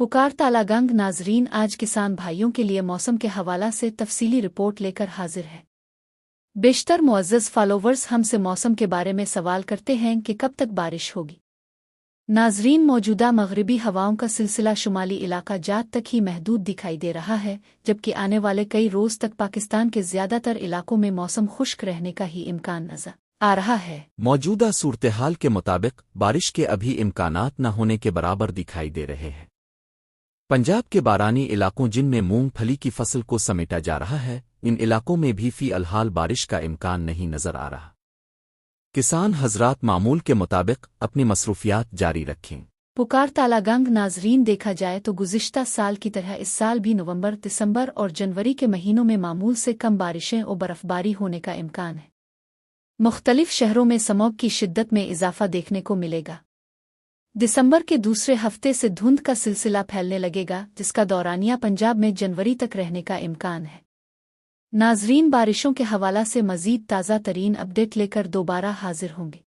पुकार तालागंग नाजरीन आज किसान भाइयों के लिए मौसम के हवाला से तफसीली रिपोर्ट लेकर हाजिर है। बेशतर मुअज़्ज़ज़ फॉलोवर्स हमसे मौसम के बारे में सवाल करते हैं कि कब तक बारिश होगी। नाजरीन, मौजूदा मगरिबी हवाओं का सिलसिला शुमाली इलाका जात तक ही महदूद दिखाई दे रहा है, जबकि आने वाले कई रोज़ तक पाकिस्तान के ज़्यादातर इलाकों में मौसम खुश्क रहने का ही इम्कान नजर आ रहा है। मौजूदा सूरत-ए-हाल के मुताबिक बारिश के अभी इम्कानात न होने के बराबर दिखाई दे रहे हैं। पंजाब के बारानी इलाकों जिनमें मूंगफली की फसल को समेटा जा रहा है, इन इलाकों में भी फी अलहाल बारिश का इम्कान नहीं नजर आ रहा। किसान हजरात मामूल के मुताबिक अपनी मसरूफियात जारी रखें। पुकार तालागंग नाजरीन, देखा जाए तो गुज़िश्ता साल की तरह इस साल भी नवंबर, दिसंबर और जनवरी के महीनों में मामूल से कम बारिशें और बर्फबारी होने का इम्कान है। मुख्तलिफ शहरों में स्मॉग की शिद्दत में इजाफा देखने को मिलेगा। दिसंबर के दूसरे हफ्ते से धुंध का सिलसिला फैलने लगेगा, जिसका दौरानिया पंजाब में जनवरी तक रहने का इम्कान है। नाजरीन, बारिशों के हवाला से मज़ीद ताज़ा तरीन अपडेट लेकर दोबारा हाजिर होंगे।